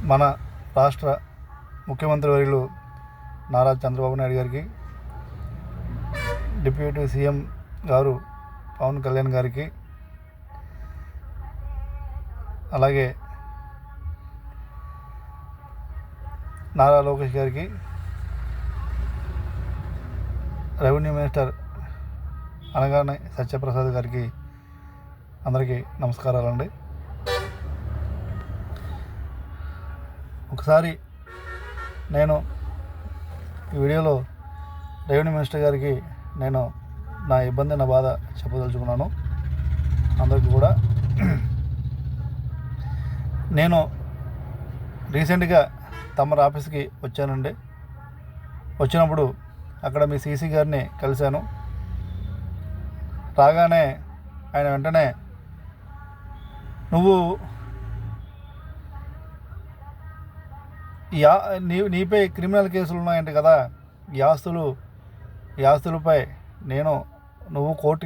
మన రాష్ట్ర ముఖ్యమంత్రి వర్యులు నారా చంద్రబాబు నాయుడు గారికి, డిప్యూటీ సీఎం గారు పవన్ కళ్యాణ్ గారికి, అలాగే నారా లోకేష్ గారికి, రెవెన్యూ మినిస్టర్ అనగానే సత్యప్రసాద్ గారికి అందరికీ నమస్కారాలండి. ఒకసారి నేను ఈ వీడియోలో రెవెన్యూ మినిస్టర్ గారికి నేను నా ఇబ్బంది, నా బాధ చెప్పదలుచుకున్నాను అందరికీ కూడా. నేను రీసెంట్గా తమరి ఆఫీస్కి వచ్చానండి. వచ్చినప్పుడు అక్కడ మీ సీసీ గారిని కలిశాను. రాగానే ఆయన వెంటనే నువ్వు నీపై క్రిమినల్ కేసులు ఉన్నాయంట కదా, ఈ ఆస్తులపై నువ్వు కోర్టు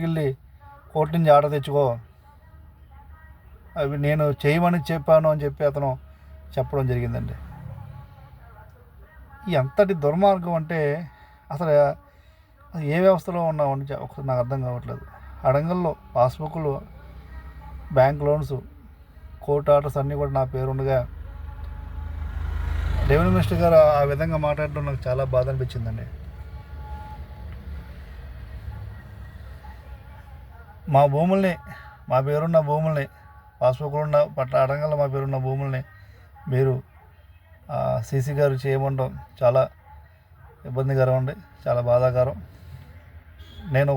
నుంచి ఆర్డర్ తెచ్చుకో, అవి నేను చేయమని చెప్పాను అని చెప్పి అతను చెప్పడం జరిగిందండి. ఎంతటి దుర్మార్గం అంటే అసలు ఏ వ్యవస్థలో ఉన్నామని ఒకసారి నాకు అర్థం కావట్లేదు. అడంగల్లో పాస్బుక్లు, బ్యాంక్ లోన్స్, కోర్టు ఆర్డర్స్ అన్నీ కూడా నా పేరుండగా రెవెన్యూ మినిస్టర్ గారు ఆ విధంగా మాట్లాడడం నాకు చాలా బాధ అనిపించిందండి. మా పేరున్న భూముల్ని, పాస్బుక్లు ఉన్న పట్ల అడంగల్లో మా పేరున్న భూముల్ని మీరు సీసీ గారు చేయమంటాం చాలా ఇబ్బందికరం అండి, చాలా బాధాకరం. నేను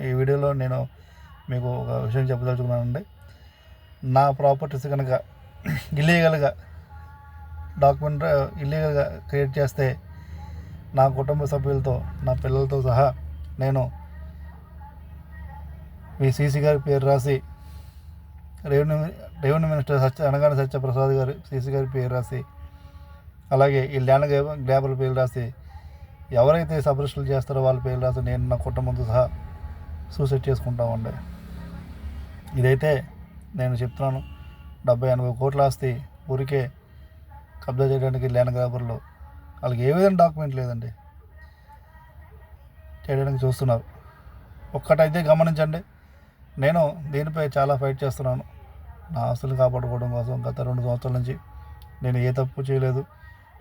ఈ వీడియోలో నేను మీకు ఒక విషయం చెప్పదలుచుకున్నానండి. నా ప్రాపర్టీస్ కనుక ఇల్లీగల్గా క్రియేట్ చేస్తే నా కుటుంబ సభ్యులతో, నా పిల్లలతో సహా నేను మీ సీసీ గారి పేరు రాసి, రెవెన్యూ మినిస్టర్ అనగానే సత్యప్రసాద్ గారు సీసీ గారి పేరు రాసి, అలాగే ఈ ల్యాండ్ గ్రాబర్ల పేరు రాసి, ఎవరైతే సబ్రెస్టులు చేస్తారో వాళ్ళ పేరు రాసి నేను నా కుటుంబంతో సహా సూసైడ్ చేసుకుంటామండి. ఇదైతే నేను చెప్తున్నాను. 70-80 కోట్ల ఆస్తి ఊరికే కబ్జా చేయడానికి ల్యాండ్ గ్రాబర్లు వాళ్ళకి ఏ విధంగా డాక్యుమెంట్ లేదండి, చేయడానికి చూస్తున్నారు. ఒక్కటైతే గమనించండి, నేను దీనిపై చాలా ఫైట్ చేస్తున్నాను. నా ఆస్తులు కాపాడుకోవడం కోసం గత 2 సంవత్సరాల నుంచి నేను ఏ తప్పు చేయలేదు.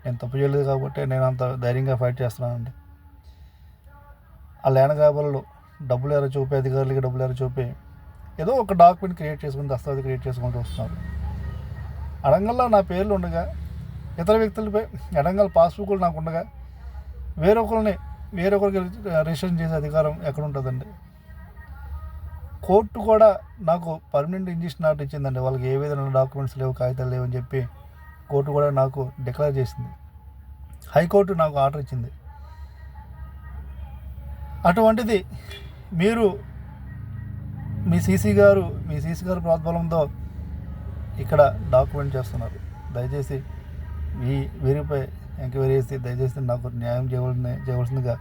నేను తప్పు చేయలేదు కాబట్టి నేను అంత ధైర్యంగా ఫైట్ చేస్తున్నానండి. ఆ ల్యాండ్ గ్రాబర్లు డబ్బులు ఎర చూపి, అధికారులకి డబ్బులు ఎర చూపి ఏదో ఒక డాక్యుమెంట్ క్రియేట్ చేసుకుని, దస్తావేజ్ క్రియేట్ చేసుకుంటూ వస్తున్నారు. అడంగల్లో నా పేర్లు ఉండగా, ఇతర వ్యక్తులపై అడంగల్ పాస్బుక్లు నాకు ఉండగా వేరొకరికి రిజిస్ట్రేషన్ చేసే అధికారం ఎక్కడ ఉంటుందండి? కోర్టు కూడా నాకు పర్మనెంట్ ఇంజక్షన్ ఆర్డర్ ఇచ్చిందండి. వాళ్ళకి ఏ విధమైన డాక్యుమెంట్స్ లేవు, కాగితాలు లేవు అని చెప్పి కోర్టు కూడా నాకు డిక్లేర్ చేసింది. హైకోర్టు నాకు ఆర్డర్ ఇచ్చింది. అటువంటిది మీరు మీ సీసీ గారు ప్రోద్బలంతో ఇక్కడ డాక్యుమెంట్ చేస్తున్నారు. దయచేసి వీరిపై ఎంక్వైరీ చేసి దయచేసి నాకు న్యాయం చేయవలసిందిగా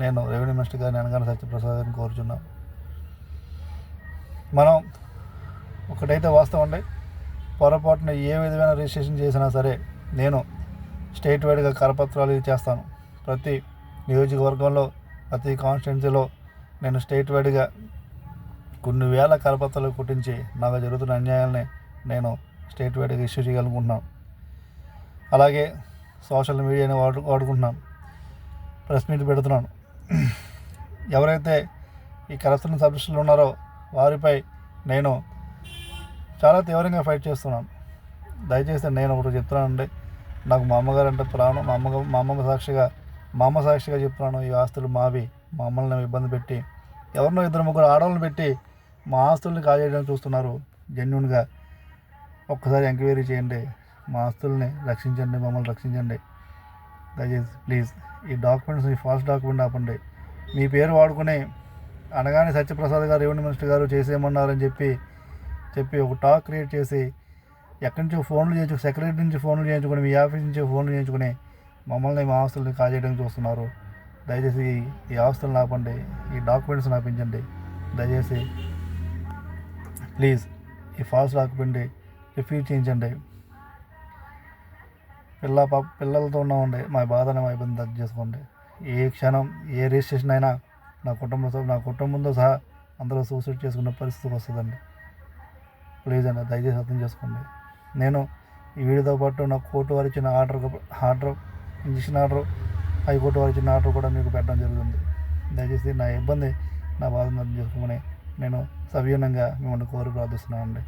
నేను రెవెన్యూ మినిస్టర్ గారిని అనగానే సత్యప్రసాద్ గారిని కోరుచున్నాను. మనం ఒకటైతే వాస్తవం అండి, పొరపాటున ఏ విధమైన రిజిస్ట్రేషన్ చేసినా సరే నేను స్టేట్ వైడ్గా కరపత్రాలు చేస్తాను. ప్రతి నియోజకవర్గంలో, ప్రతి కాన్స్టిట్యున్సీలో నేను స్టేట్ వైడ్గా కొన్ని వేల కరపత్రాలు కుట్టించి నాకు జరుగుతున్న అన్యాయాలని నేను స్టేట్ వైడ్గా ఇష్యూ చేయాలనుకుంటున్నాను. అలాగే సోషల్ మీడియాని వాడుకుంటున్నాను, ప్రెస్ మీట్ పెడుతున్నాను. ఎవరైతే ఈ కరప్షన్ సబ్జెక్టులు ఉన్నారో వారిపై నేను చాలా తీవ్రంగా ఫైట్ చేస్తున్నాను. దయచేసి నేను ఒకటి చెప్తున్నానండి, నాకు మా అమ్మగారు అంటే ప్రాణం. మా అమ్మ సాక్షిగా చెప్తున్నాను, ఈ ఆస్తులు మావి. మమ్మల్ని ఇబ్బంది పెట్టి ఎవరినో 2-3 ఆడవాళ్ళని పెట్టి మా ఆస్తుల్ని కాజేయడానికి చూస్తున్నారు. జెన్యున్గా ఒక్కసారి ఎంక్వైరీ చేయండి, మా ఆస్తుల్ని రక్షించండి, మమ్మల్ని రక్షించండి దయచేసి ప్లీజ్. ఈ డాక్యుమెంట్స్, ఈ ఫాల్స్ డాక్యుమెంట్ ఆపండి. మీ పేరు వాడుకుని అనగానే సత్యప్రసాద్ గారు రెవెన్యూ మినిస్టర్ గారు చేసేయమన్నారని చెప్పి ఒక టాక్ క్రియేట్ చేసి ఎక్కడి నుంచో సెక్రటరీ నుంచి ఫోన్లు చేయించుకొని, మీ ఆఫీస్ నుంచి ఫోన్లు చేయించుకొని మమ్మల్ని, మా ఆస్తుల్ని కాజేయడానికి చూస్తున్నారు. దయచేసి ఈ ఆస్తులను ఆపండి, ఈ డాక్యుమెంట్స్ ఆపించండి దయచేసి ప్లీజ్. ఈ ఫాల్స్ డాక్యుమెంట్ రిఫ్యూజ్ చేయించండి. పిల్లలతో ఉన్నామండి. మా బాధని మా ఇబ్బంది తగ్గు చేసుకోండి. ఏ క్షణం ఏ రిజిస్ట్రేషన్ అయినా నా కుటుంబంతో సహా అందరూ సూసైడ్ చేసుకునే పరిస్థితికి వస్తుందండి. ప్లీజ్ అండి, దయచేసి అర్థం చేసుకోండి. నేను ఈ వీడియోతో పాటు నాకు కోర్టు వారు ఇచ్చిన ఇంజక్షన్ ఆర్డర్, హైకోర్టు వారు ఇచ్చిన ఆర్డర్ కూడా మీకు పెట్టడం జరుగుతుంది. దయచేసి నా ఇబ్బంది, నా బాధను అర్థం చేసుకోమని నేను సవినయంగా మిమ్మల్ని కోరి ప్రార్థిస్తున్నానండి.